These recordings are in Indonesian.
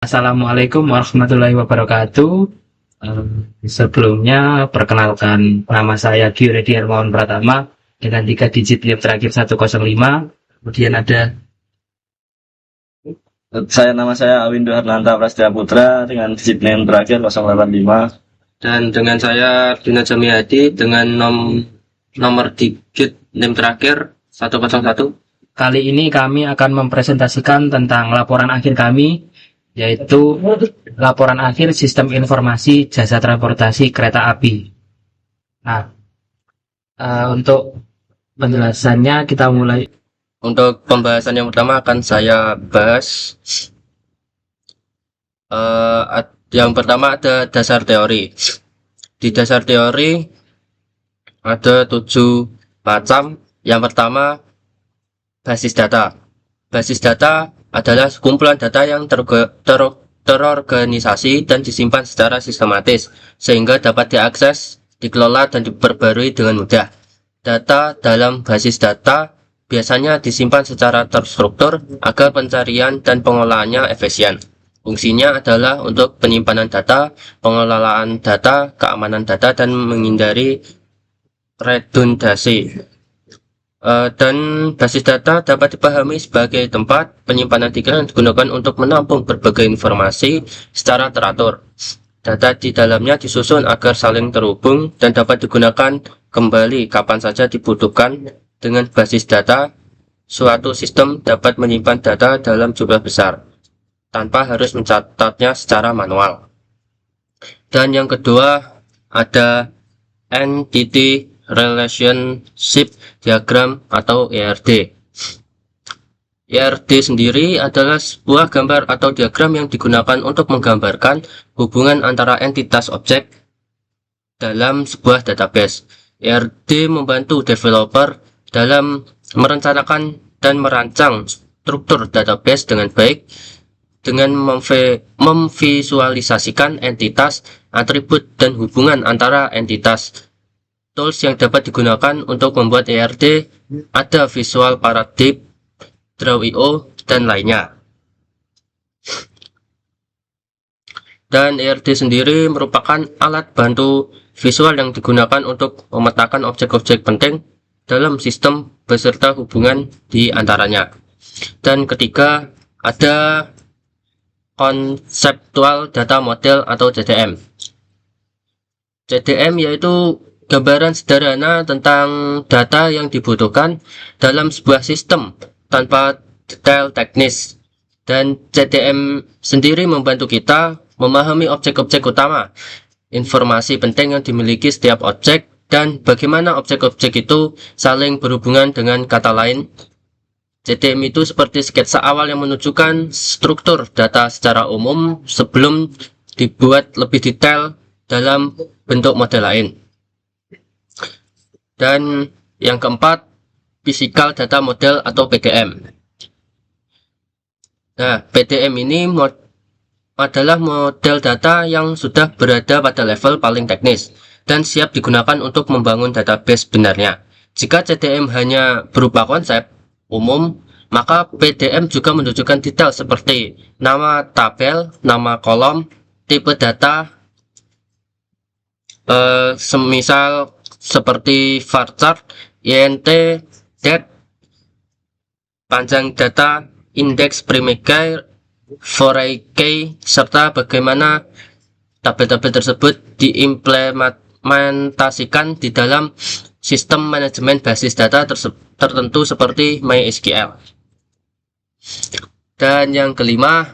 Assalamualaikum warahmatullahi wabarakatuh. Eh, Sebelumnya, perkenalkan nama saya Gyuredi Hermawan Pratama dengan 3 digit NIM terakhir 105. Kemudian ada Nama saya Awindo Harnanta Prastya Putra dengan digit NIM terakhir 085. Dan dengan saya Dina Jamiyadi dengan nomor digit NIM terakhir 101. kali ini kami akan mempresentasikan tentang laporan akhir kami, yaitu laporan akhir sistem informasi jasa transportasi kereta api. Nah, untuk penjelasannya kita mulai. Untuk pembahasan yang pertama akan saya bahas. Yang pertama ada dasar teori. Di dasar teori ada 7 macam. Yang pertama, basis data. Basis data adalah kumpulan data yang terorganisasi dan disimpan secara sistematis, sehingga dapat diakses, dikelola, dan diperbarui dengan mudah. Data dalam basis data biasanya disimpan secara terstruktur agar pencarian dan pengolahannya efisien. Fungsinya adalah untuk penyimpanan data, pengelolaan data, keamanan data, dan menghindari redundasi. Dan basis data dapat dipahami sebagai tempat penyimpanan data yang digunakan untuk menampung berbagai informasi secara teratur. Data di dalamnya disusun agar saling terhubung dan dapat digunakan kembali kapan saja dibutuhkan. Dengan basis data, suatu sistem dapat menyimpan data dalam jumlah besar tanpa harus mencatatnya secara manual. Dan yang kedua ada Entity Relationship Diagram atau ERD. ERD sendiri adalah sebuah gambar atau diagram yang digunakan untuk menggambarkan hubungan antara entitas objek dalam sebuah database. ERD membantu developer dalam merencanakan dan merancang struktur database dengan baik, dengan memvisualisasikan entitas, atribut, dan hubungan antara entitas. Tools yang dapat digunakan untuk membuat ERD ada Visual Paradigm, Draw.io, dan lainnya. Dan ERD sendiri merupakan alat bantu visual yang digunakan untuk memetakan objek-objek penting dalam sistem beserta hubungan di antaranya. Dan ketiga, ada Conceptual Data Model atau CDM. CDM yaitu gambaran sederhana tentang data yang dibutuhkan dalam sebuah sistem tanpa detail teknis. Dan CDM sendiri membantu kita memahami objek-objek utama, informasi penting yang dimiliki setiap objek, dan bagaimana objek-objek itu saling berhubungan dengan kata lain. CDM itu seperti sketsa awal yang menunjukkan struktur data secara umum sebelum dibuat lebih detail dalam bentuk model lain. Dan yang keempat, Physical Data Model atau PDM. Nah, PDM ini adalah model data yang sudah berada pada level paling teknis dan siap digunakan untuk membangun database benarnya. Jika CDM hanya berupa konsep umum, maka PDM juga menunjukkan detail seperti nama tabel, nama kolom, tipe data, semisal seperti varchar, int, date, panjang data, indeks primary, foray key, serta bagaimana tabel-tabel tersebut diimplementasikan di dalam sistem manajemen basis data tertentu seperti MySQL. Dan yang kelima,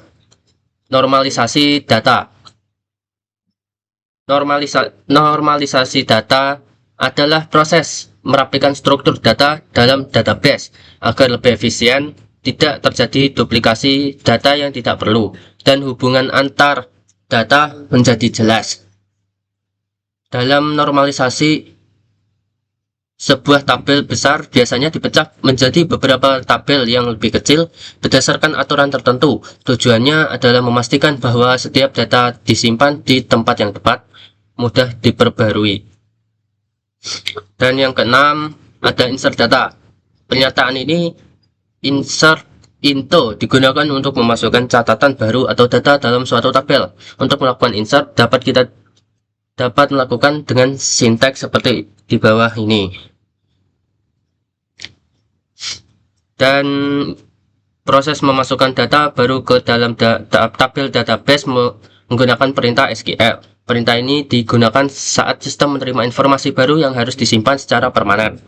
normalisasi data. Normalisasi data adalah proses merapikan struktur data dalam database agar lebih efisien, tidak terjadi duplikasi data yang tidak perlu, dan hubungan antar data menjadi jelas. Dalam normalisasi, sebuah tabel besar biasanya dipecah menjadi beberapa tabel yang lebih kecil berdasarkan aturan tertentu. Tujuannya adalah memastikan bahwa setiap data disimpan di tempat yang tepat, mudah diperbarui. Dan yang keenam, ada insert data. Pernyataan ini insert Into digunakan untuk memasukkan catatan baru atau data dalam suatu tabel. Untuk melakukan insert kita dapat melakukan dengan sinteks seperti di bawah ini. Dan proses memasukkan data baru ke dalam tabel database menggunakan perintah SQL. Perintah ini digunakan saat sistem menerima informasi baru yang harus disimpan secara permanen.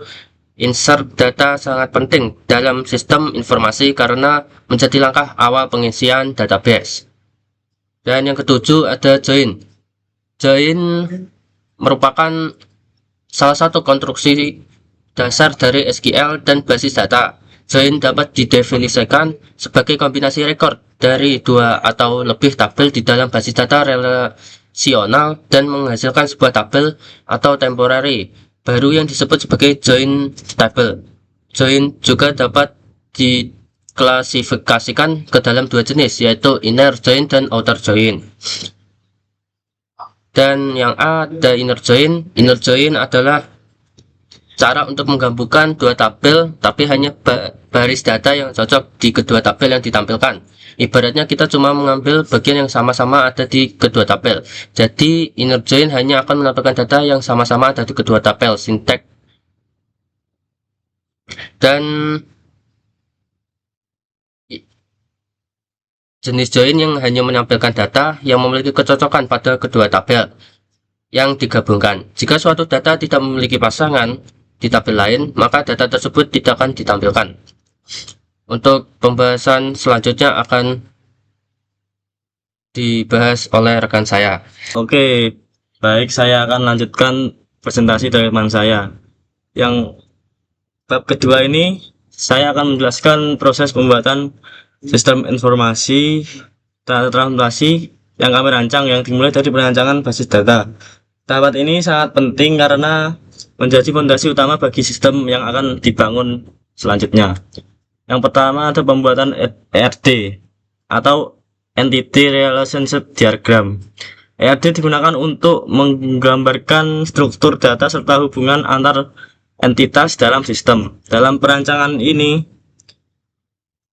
Insert data sangat penting dalam sistem informasi karena menjadi langkah awal pengisian database. Dan yang ketujuh ada join. Join merupakan salah satu konstruksi dasar dari SQL dan basis data. Join dapat didefinisikan sebagai kombinasi record dari dua atau lebih tabel di dalam basis data relasional dan menghasilkan sebuah tabel atau temporary baru yang disebut sebagai join table. Join juga dapat diklasifikasikan ke dalam dua jenis, yaitu inner join dan outer join. Dan yang A ada inner join. Inner join adalah cara untuk menggabungkan dua tabel tapi hanya baris data yang cocok di kedua tabel yang ditampilkan. Ibaratnya kita cuma mengambil bagian yang sama-sama ada di kedua tabel. Jadi inner join hanya akan menampilkan data yang sama-sama ada di kedua tabel. Sinteks. Dan jenis join yang hanya menampilkan data yang memiliki kecocokan pada kedua tabel yang digabungkan. Jika suatu data tidak memiliki pasangan di tabel lain, maka data tersebut tidak akan ditampilkan. Untuk pembahasan selanjutnya akan dibahas oleh rekan saya. Oke, baik, saya akan lanjutkan presentasi dari teman saya. Yang bab kedua ini, saya akan menjelaskan proses pembuatan sistem informasi transportasi yang kami rancang, yang dimulai dari perancangan basis data. Tahap ini sangat penting karena menjadi fondasi utama bagi sistem yang akan dibangun selanjutnya. Yang pertama ada pembuatan ERD atau Entity Relationship Diagram. ERD digunakan untuk menggambarkan struktur data serta hubungan antar entitas dalam sistem. Dalam perancangan ini,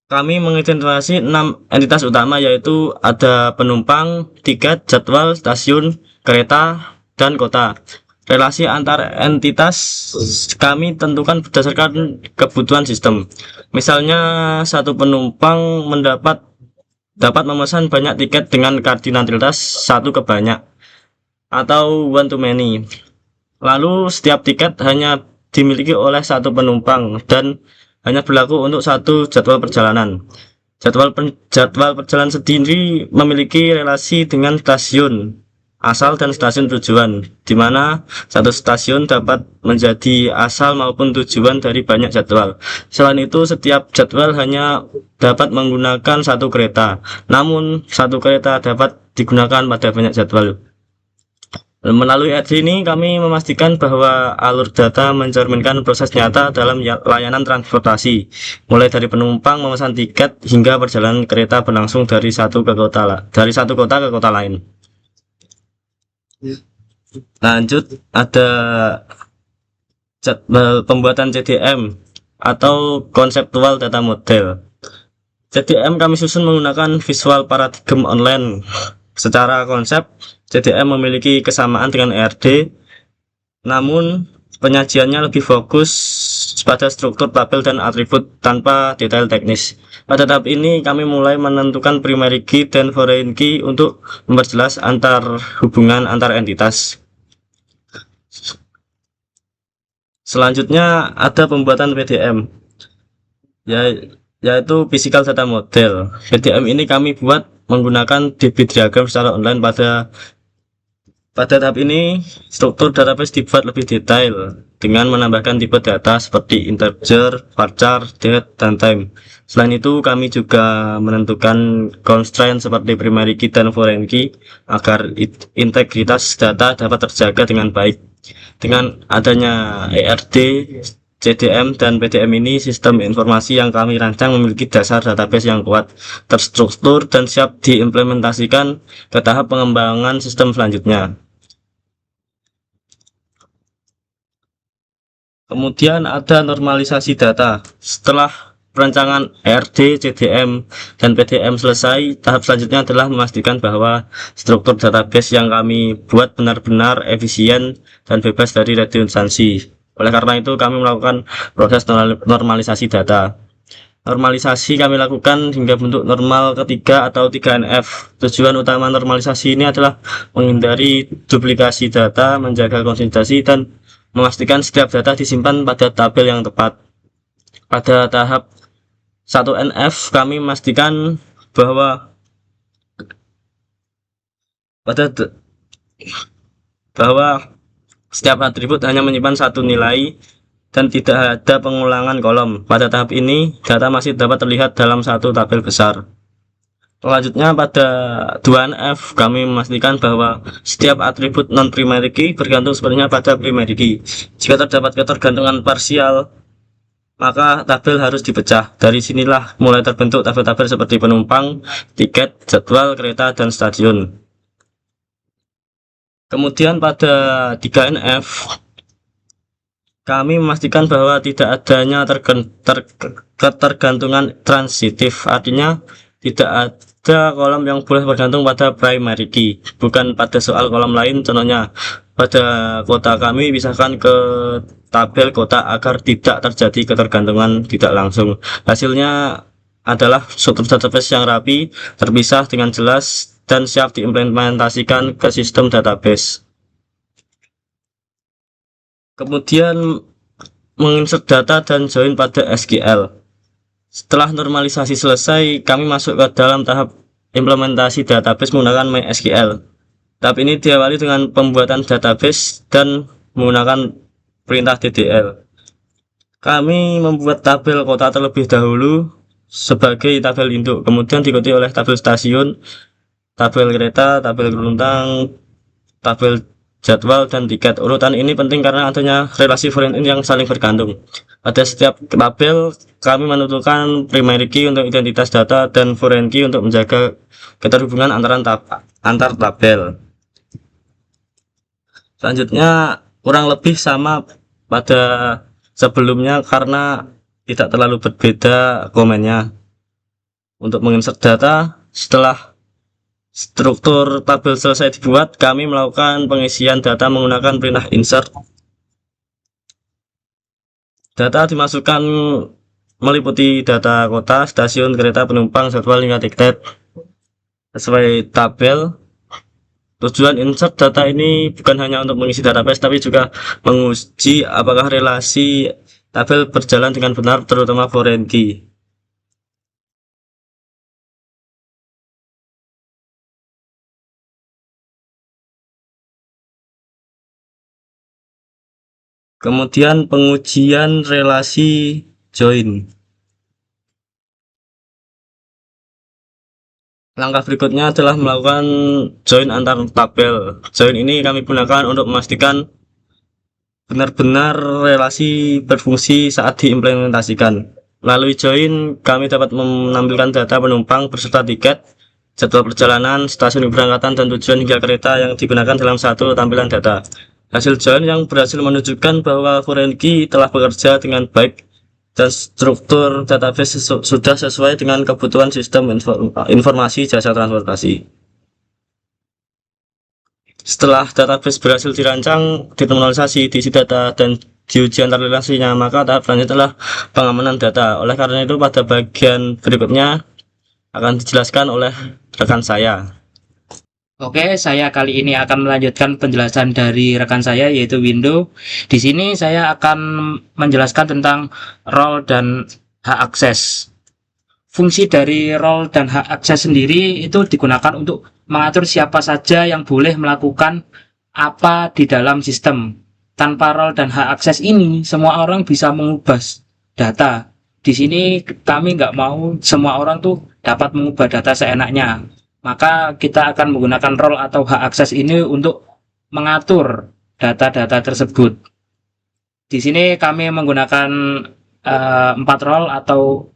kami mengidentifikasi 6 entitas utama, yaitu ada penumpang, tiket, jadwal, stasiun, kereta, dan kota. Relasi antar entitas kami tentukan berdasarkan kebutuhan sistem. Misalnya, satu penumpang dapat memesan banyak tiket dengan kardinalitas 1 ke banyak atau one to many. Lalu setiap tiket hanya dimiliki oleh satu penumpang dan hanya berlaku untuk satu jadwal perjalanan. Jadwal perjalanan sendiri memiliki relasi dengan stasiun asal dan stasiun tujuan, di mana satu stasiun dapat menjadi asal maupun tujuan dari banyak jadwal. Selain itu, setiap jadwal hanya dapat menggunakan satu kereta, namun satu kereta dapat digunakan pada banyak jadwal. Melalui ERD ini, kami memastikan bahwa alur data mencerminkan proses nyata dalam layanan transportasi, mulai dari penumpang memesan tiket hingga perjalanan kereta berlangsung dari satu kota ke kota lain. Lanjut, ada pembuatan CDM atau Conceptual Data Model. CDM kami susun menggunakan Visual Paradigm Online. Secara konsep, CDM memiliki kesamaan dengan ERD, namun penyajiannya lebih fokus pada struktur tabel dan atribut tanpa detail teknis. Pada tahap ini, kami mulai menentukan primary key dan foreign key untuk memperjelas hubungan antar entitas. Selanjutnya ada pembuatan PDM, yaitu Physical Data Model. PDM ini kami buat menggunakan DB diagram secara online. Pada tahap ini, struktur database dibuat lebih detail dengan menambahkan tipe data seperti integer, varchar, date, dan time. Selain itu, kami juga menentukan constraint seperti primary key dan foreign key agar integritas data dapat terjaga dengan baik. Dengan adanya ERD, CDM, dan PDM ini, sistem informasi yang kami rancang memiliki dasar database yang kuat, terstruktur, dan siap diimplementasikan ke tahap pengembangan sistem selanjutnya. Kemudian ada normalisasi data. Setelah perancangan ERD, CDM, dan PDM selesai, tahap selanjutnya adalah memastikan bahwa struktur database yang kami buat benar-benar efisien dan bebas dari redundansi. Oleh karena itu, kami melakukan proses normalisasi data. Normalisasi kami lakukan hingga bentuk normal ketiga atau 3NF. Tujuan utama normalisasi ini adalah menghindari duplikasi data, menjaga konsistensi, dan memastikan setiap data disimpan pada tabel yang tepat. Pada tahap 1NF kami memastikan bahwa setiap atribut hanya menyimpan satu nilai dan tidak ada pengulangan kolom. Pada tahap ini, data masih dapat terlihat dalam satu tabel besar. Selanjutnya pada 2NF kami memastikan bahwa setiap atribut non-primary key bergantung sepenuhnya pada primary key. Jika terdapat ketergantungan parsial, maka tabel harus dipecah. Dari sinilah mulai terbentuk tabel-tabel seperti penumpang, tiket, jadwal, kereta, dan stasiun. Kemudian pada 3NF kami memastikan bahwa tidak adanya ketergantungan transitif, artinya tidak ada kolom yang boleh bergantung pada primary key, bukan pada soal kolom lain. Contohnya, pada kota kami pisahkan ke tabel kota agar tidak terjadi ketergantungan tidak langsung. Hasilnya adalah struktur database yang rapi, terpisah dengan jelas, dan siap diimplementasikan ke sistem database. Kemudian menginsert data dan join pada SQL. Setelah normalisasi selesai, kami masuk ke dalam tahap implementasi database menggunakan MySQL. Tahap ini diawali dengan pembuatan database dan menggunakan perintah DDL. Kami membuat tabel kota terlebih dahulu sebagai tabel induk, kemudian diikuti oleh tabel stasiun, tabel kereta, tabel gelombang, tabel jadwal, dan tiket. Urutan ini penting karena adanya relasi foreign in yang saling bergantung. Pada setiap tabel, kami menentukan primary key untuk identitas data dan foreign key untuk menjaga keterhubungan antar tabel. Selanjutnya kurang lebih sama pada sebelumnya karena tidak terlalu berbeda komennya. Untuk menginsert data, setelah struktur tabel selesai dibuat, kami melakukan pengisian data menggunakan perintah insert. Data dimasukkan meliputi data kota, stasiun, kereta, penumpang, jadwal, hingga tiket sesuai tabel. Tujuan insert data ini bukan hanya untuk mengisi database, tapi juga menguji apakah relasi tabel berjalan dengan benar, terutama foreign key. Kemudian pengujian relasi join. Langkah berikutnya adalah melakukan join antar tabel. Join ini kami gunakan untuk memastikan benar-benar relasi berfungsi saat diimplementasikan. Melalui join, kami dapat menampilkan data penumpang beserta tiket, jadwal perjalanan, stasiun keberangkatan, dan tujuan hingga kereta yang digunakan dalam satu tampilan data. Hasil join yang berhasil menunjukkan bahwa foreign key telah bekerja dengan baik dan struktur database sudah sesuai dengan kebutuhan sistem informasi jasa transportasi. Setelah database berhasil dirancang, dinormalisasi, diisi data, dan diuji antar relasinya, maka tahap selanjutnya adalah pengamanan data. Oleh karena itu, pada bagian berikutnya akan dijelaskan oleh rekan saya. Oke, saya kali ini akan melanjutkan penjelasan dari rekan saya yaitu Window. Di sini saya akan menjelaskan tentang role dan hak akses. Fungsi dari role dan hak akses sendiri itu digunakan untuk mengatur siapa saja yang boleh melakukan apa di dalam sistem. Tanpa role dan hak akses ini, semua orang bisa mengubah data. Di sini kami nggak mau semua orang tuh dapat mengubah data seenaknya. Maka kita akan menggunakan role atau hak akses ini untuk mengatur data-data tersebut. Di sini kami menggunakan 4 role atau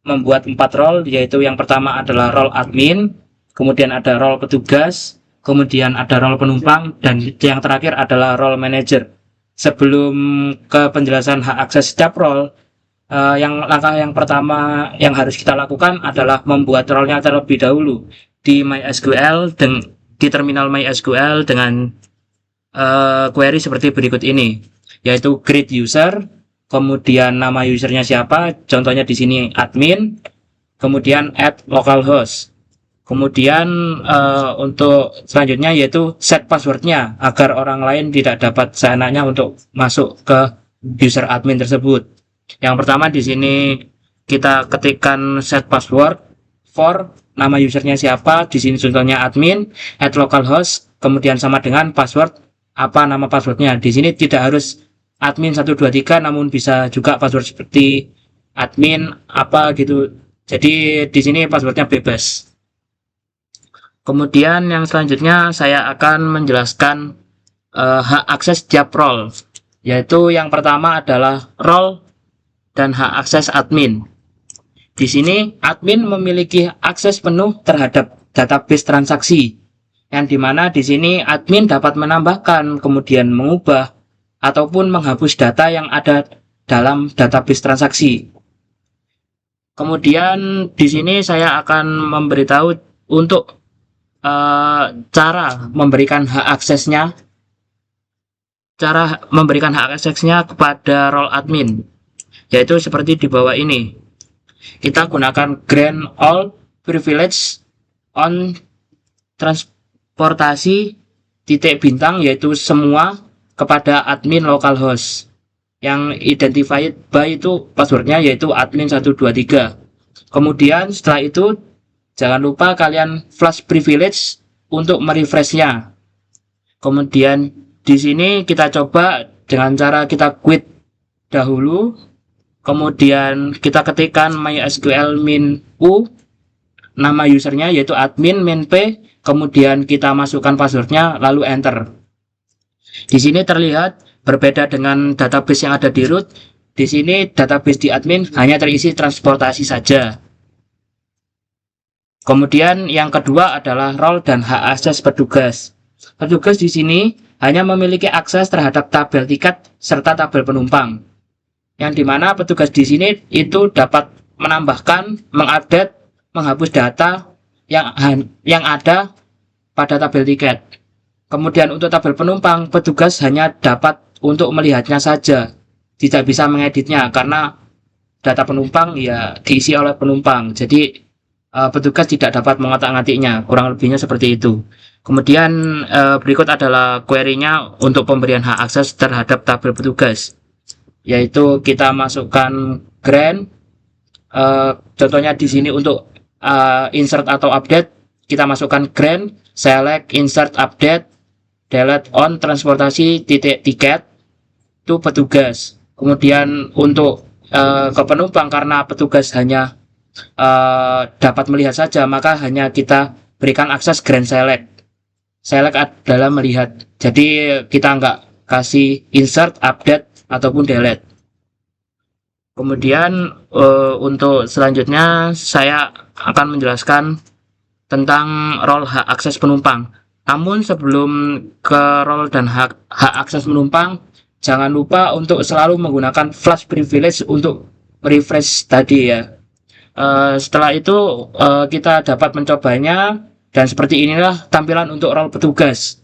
membuat 4 role, yaitu yang pertama adalah role admin, kemudian ada role petugas, kemudian ada role penumpang, dan yang terakhir adalah role manager. Sebelum ke penjelasan hak akses setiap role, Langkah yang pertama yang harus kita lakukan adalah membuat role-nya terlebih dahulu di MySQL di terminal MySQL dengan query seperti berikut ini, yaitu create user, kemudian nama usernya siapa, contohnya di sini admin, kemudian add localhost, kemudian untuk selanjutnya yaitu set passwordnya agar orang lain tidak dapat seenaknya untuk masuk ke user admin tersebut. Yang pertama di sini kita ketikkan set password for nama usernya siapa, di sini contohnya admin, add localhost, kemudian sama dengan password apa nama passwordnya. Di sini tidak harus admin 123, namun bisa juga password seperti admin apa gitu. Jadi di sini passwordnya bebas. Kemudian yang selanjutnya saya akan menjelaskan hak akses tiap role, yaitu yang pertama adalah role dan hak akses admin. Di sini admin memiliki akses penuh terhadap database transaksi, yang dimana di sini admin dapat menambahkan, kemudian mengubah ataupun menghapus data yang ada dalam database transaksi. Kemudian di sini saya akan memberitahu untuk cara memberikan hak aksesnya kepada role admin, yaitu seperti di bawah ini. Kita gunakan grant all privilege on transportasi titik bintang, yaitu semua kepada admin localhost yang identified by itu passwordnya yaitu admin 123. Kemudian setelah itu jangan lupa kalian flash privilege untuk merefreshnya. Kemudian di sini kita coba dengan cara kita quit dahulu, kemudian kita ketikkan MySQL min u, nama usernya yaitu admin min p, kemudian kita masukkan passwordnya lalu enter. Di sini terlihat berbeda dengan database yang ada di root. Di sini database di admin hanya terisi transportasi saja. Kemudian yang kedua adalah role dan hak akses petugas. Petugas di sini hanya memiliki akses terhadap tabel tiket serta tabel penumpang, yang dimana petugas di sini itu dapat menambahkan, mengupdate, menghapus data yang ada pada tabel tiket. Kemudian untuk tabel penumpang, petugas hanya dapat untuk melihatnya saja, tidak bisa mengeditnya karena data penumpang ya diisi oleh penumpang. Jadi petugas tidak dapat mengotak-ngatiknya, kurang lebihnya seperti itu. Kemudian berikut adalah query-nya untuk pemberian hak akses terhadap tabel petugas, yaitu kita masukkan grant. Contohnya di sini untuk insert atau update, kita masukkan grant, select, insert, update, delete on transportasi titik tiket itu petugas. Kemudian untuk ke penumpang, karena petugas hanya dapat melihat saja, maka hanya kita berikan akses grant select. Select adalah melihat, jadi kita nggak kasih insert, update ataupun delete. Kemudian untuk selanjutnya saya akan menjelaskan tentang role hak akses penumpang. Namun sebelum ke role dan hak akses penumpang, jangan lupa untuk selalu menggunakan flash privilege untuk refresh tadi ya. Setelah itu kita dapat mencobanya, dan seperti inilah tampilan untuk role petugas.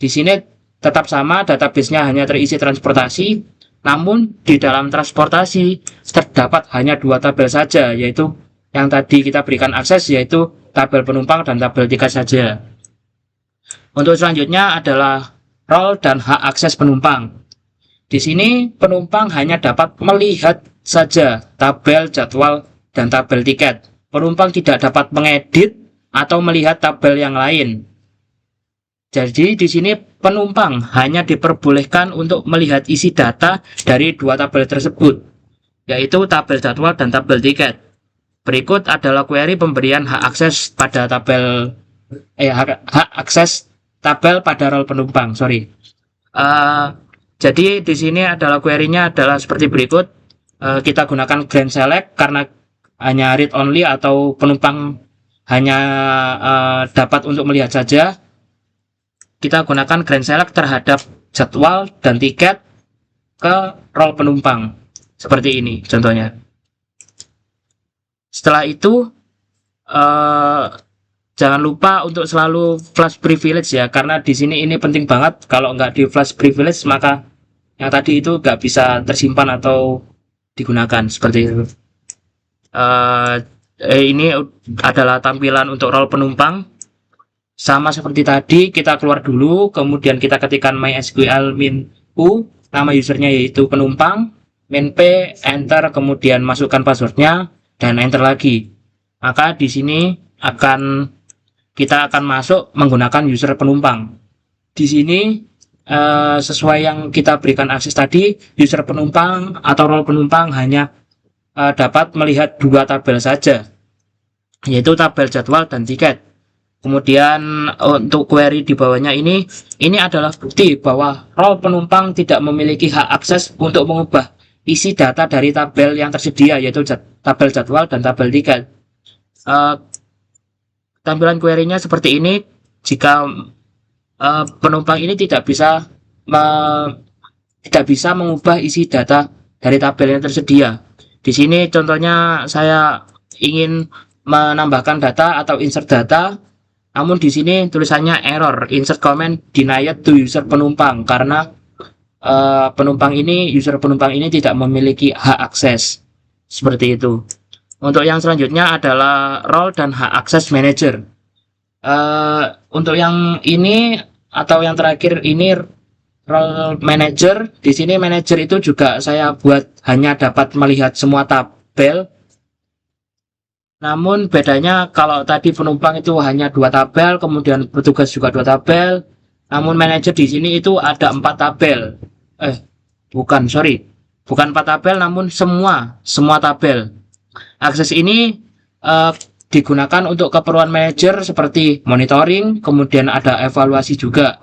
Di sini tetap sama, database-nya hanya terisi transportasi, namun di dalam transportasi terdapat hanya 2 tabel saja, yaitu yang tadi kita berikan akses, yaitu tabel penumpang dan tabel tiket saja. Untuk selanjutnya adalah role dan hak akses penumpang. Di sini penumpang hanya dapat melihat saja tabel jadwal dan tabel tiket. Penumpang tidak dapat mengedit atau melihat tabel yang lain. Jadi di sini penumpang hanya diperbolehkan untuk melihat isi data dari 2 tabel tersebut, yaitu tabel jadwal dan tabel tiket. Berikut adalah query pemberian hak akses pada tabel hak akses tabel pada role penumpang. Jadi di sini adalah query-nya adalah seperti berikut. Kita gunakan grant select karena hanya read only atau penumpang hanya dapat untuk melihat saja. Kita gunakan grant select terhadap jadwal dan tiket ke role penumpang seperti ini contohnya. Setelah itu jangan lupa untuk selalu flash privilege ya, karena di sini ini penting banget. Kalau nggak di flash privilege maka yang tadi itu nggak bisa tersimpan atau digunakan seperti itu. Ini adalah tampilan untuk role penumpang. Sama seperti tadi, kita keluar dulu, kemudian kita ketikkan MySQL min u, nama usernya yaitu penumpang, min p, enter, kemudian masukkan passwordnya dan enter lagi. Maka di sini kita akan masuk menggunakan user penumpang. Di sini sesuai yang kita berikan akses tadi, user penumpang atau role penumpang hanya dapat melihat dua tabel saja, yaitu tabel jadwal dan tiket. Kemudian untuk query di bawahnya ini adalah bukti bahwa role penumpang tidak memiliki hak akses untuk mengubah isi data dari tabel yang tersedia, yaitu tabel jadwal dan tabel tiket. Tampilan query-nya seperti ini jika penumpang ini tidak bisa mengubah isi data dari tabel yang tersedia. Di sini contohnya saya ingin menambahkan data atau insert data, namun di sini tulisannya error, insert comment denied to user penumpang, karena user penumpang ini tidak memiliki hak akses. Seperti itu. Untuk yang selanjutnya adalah role dan hak akses manager. Untuk yang ini atau yang terakhir ini role manager. Di sini manager itu juga saya buat hanya dapat melihat semua tabel. Namun bedanya kalau tadi penumpang itu hanya 2 tabel, kemudian petugas juga 2 tabel. Namun manager di sini itu ada 4 tabel. Bukan 4 tabel, namun semua tabel. Akses ini digunakan untuk keperluan manajer seperti monitoring, kemudian ada evaluasi juga.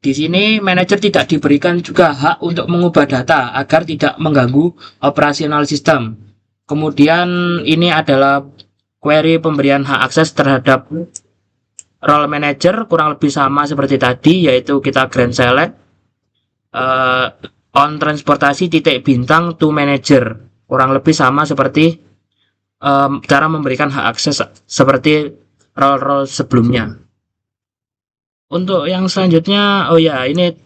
Di sini manajer tidak diberikan juga hak untuk mengubah data agar tidak mengganggu operasional sistem. Kemudian ini adalah query pemberian hak akses terhadap role manager, kurang lebih sama seperti tadi, yaitu kita grant select on transportasi titik bintang to manager. Kurang lebih sama seperti cara memberikan hak akses seperti role-role sebelumnya. Untuk yang selanjutnya, ini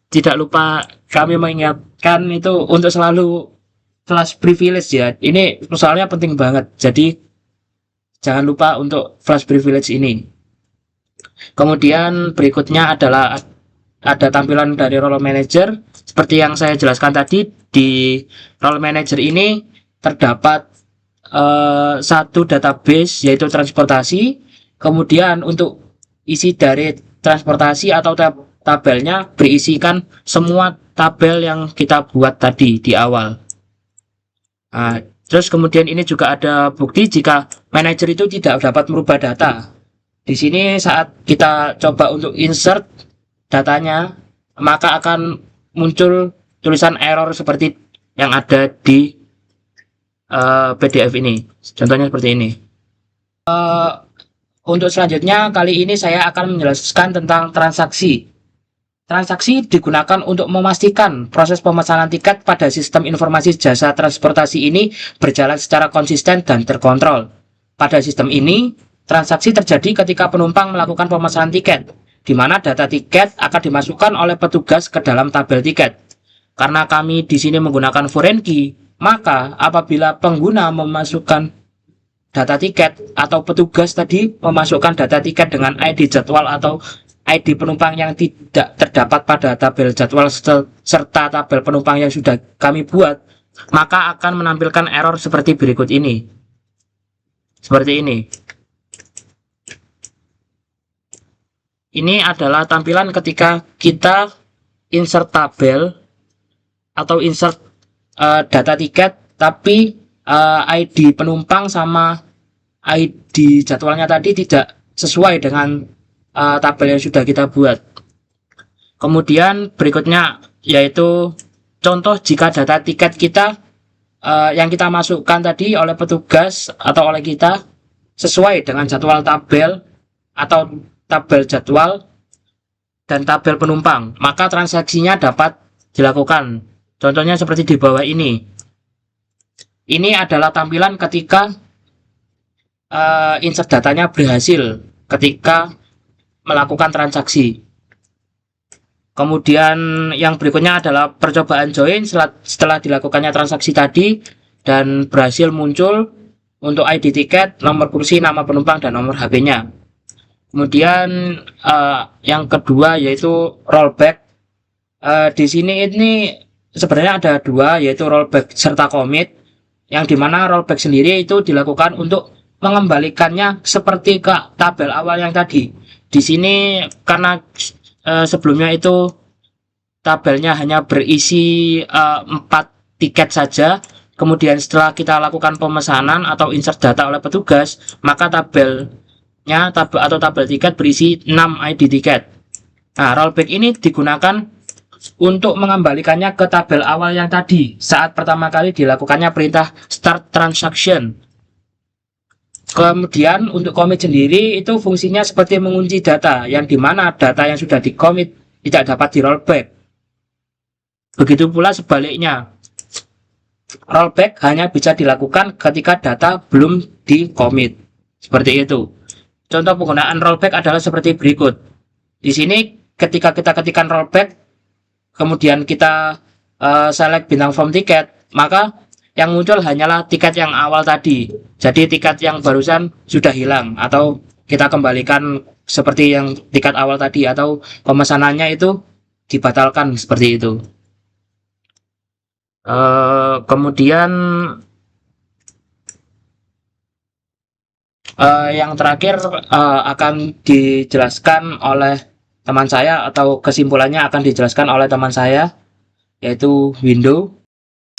tidak lupa kami mengingatkan itu untuk selalu flash privilege ya. Ini soalnya penting banget. Jadi jangan lupa untuk flash privilege ini. Kemudian berikutnya adalah ada tampilan dari role manager. Seperti yang saya jelaskan tadi, di role manager ini terdapat satu database yaitu transportasi. Kemudian untuk isi dari transportasi atau tabelnya berisikan semua tabel yang kita buat tadi di awal. Terus kemudian ini juga ada bukti jika manajer itu tidak dapat merubah data. Di sini saat kita coba untuk insert datanya, maka akan muncul tulisan error seperti yang ada di PDF ini. Contohnya seperti ini. Untuk selanjutnya, kali ini saya akan menjelaskan tentang transaksi. Transaksi digunakan untuk memastikan proses pemesanan tiket pada sistem informasi jasa transportasi ini berjalan secara konsisten dan terkontrol. Pada sistem ini, transaksi terjadi ketika penumpang melakukan pemesanan tiket, di mana data tiket akan dimasukkan oleh petugas ke dalam tabel tiket. Karena kami di sini menggunakan foreign key, maka apabila pengguna memasukkan data tiket atau petugas tadi memasukkan data tiket dengan ID jadwal atau ID penumpang yang tidak terdapat pada tabel jadwal serta tabel penumpang yang sudah kami buat, maka akan menampilkan error seperti berikut ini. Seperti ini. Ini adalah tampilan ketika kita insert tabel atau insert data tiket, tapi ID penumpang sama ID jadwalnya tadi tidak sesuai dengan tabel yang sudah kita buat. Kemudian berikutnya yaitu contoh jika data tiket kita yang kita masukkan tadi oleh petugas atau oleh kita sesuai dengan jadwal tabel atau tabel jadwal dan tabel penumpang, maka transaksinya dapat dilakukan. Contohnya seperti di bawah ini. Ini adalah tampilan ketika insert datanya berhasil ketika melakukan transaksi. Kemudian yang berikutnya adalah percobaan join setelah dilakukannya transaksi tadi dan berhasil muncul untuk ID tiket, nomor kursi, nama penumpang, dan nomor HP-nya. Kemudian yang kedua yaitu rollback. Di sini ini sebenarnya ada dua, yaitu rollback serta commit, yang dimana rollback sendiri itu dilakukan untuk mengembalikannya seperti ke tabel awal yang tadi. Di sini karena sebelumnya itu tabelnya hanya berisi 4 tiket saja, kemudian setelah kita lakukan pemesanan atau insert data oleh petugas, maka tabelnya tabel tiket berisi 6 ID tiket. Nah, rollback ini digunakan untuk mengembalikannya ke tabel awal yang tadi saat pertama kali dilakukannya perintah start transaction. Kemudian untuk commit sendiri itu fungsinya seperti mengunci data, yang dimana data yang sudah di commit tidak dapat di rollback. Begitu pula sebaliknya, rollback hanya bisa dilakukan ketika data belum di commit. Seperti itu. Contoh penggunaan rollback adalah seperti berikut. Di sini ketika kita ketikkan rollback, kemudian kita select bintang form tiket, maka yang muncul hanyalah tiket yang awal tadi. Jadi tiket yang barusan sudah hilang atau kita kembalikan seperti yang tiket awal tadi, atau pemesanannya itu dibatalkan seperti itu. Kemudian yang terakhir akan dijelaskan oleh teman saya, atau kesimpulannya akan dijelaskan oleh teman saya, yaitu Window.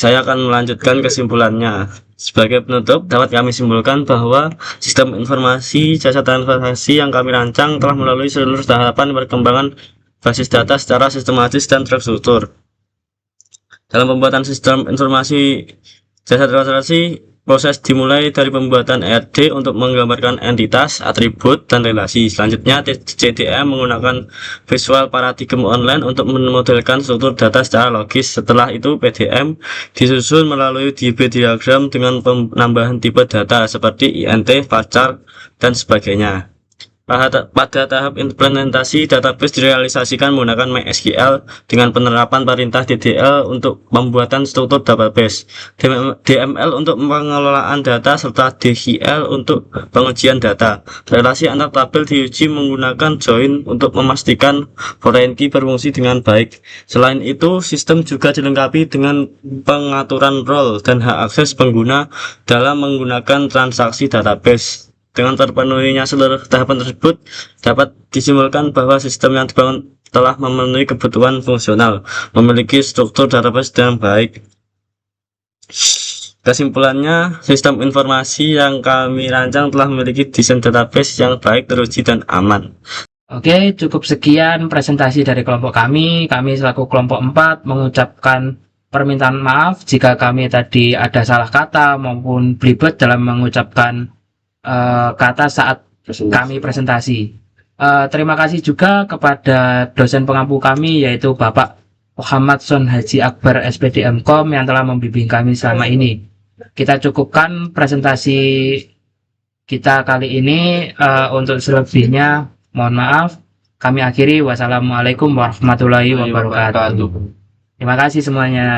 Saya akan melanjutkan kesimpulannya. Sebagai penutup, dapat kami simpulkan bahwa sistem informasi jasa transportasi yang kami rancang telah melalui seluruh tahapan perkembangan basis data secara sistematis dan terstruktur. Dalam pembuatan sistem informasi jasa transportasi, proses dimulai dari pembuatan ERD untuk menggambarkan entitas, atribut, dan relasi. Selanjutnya, CDM menggunakan visual paradigm online untuk memodelkan struktur data secara logis. Setelah itu, PDM disusun melalui DB diagram dengan penambahan tipe data seperti INT, varchar, dan sebagainya. Pada tahap implementasi, database direalisasikan menggunakan MySQL dengan penerapan perintah DDL untuk pembuatan struktur database, DML untuk pengelolaan data, serta DHL untuk pengujian data. Relasi antar tabel diuji menggunakan join untuk memastikan foreign key berfungsi dengan baik. Selain itu, sistem juga dilengkapi dengan pengaturan role dan hak akses pengguna dalam menggunakan transaksi database. Dengan terpenuhinya seluruh tahapan tersebut, dapat disimpulkan bahwa sistem yang dibangun telah memenuhi kebutuhan fungsional, memiliki struktur database yang baik. Kesimpulannya, sistem informasi yang kami rancang telah memiliki desain database yang baik, teruji, dan aman. Oke, cukup sekian presentasi dari kelompok kami. Kami selaku kelompok 4 mengucapkan permintaan maaf jika kami tadi ada salah kata maupun belibet dalam mengucapkan kata saat kami presentasi. Terima kasih juga kepada dosen pengampu kami, yaitu Bapak Muhammad Son Haji Akbar SPD MKOM yang telah membimbing kami selama ini. Kita cukupkan presentasi kita kali ini. Untuk selebihnya mohon maaf. Kami akhiri. Wassalamualaikum warahmatullahi wabarakatuh. Terima kasih semuanya.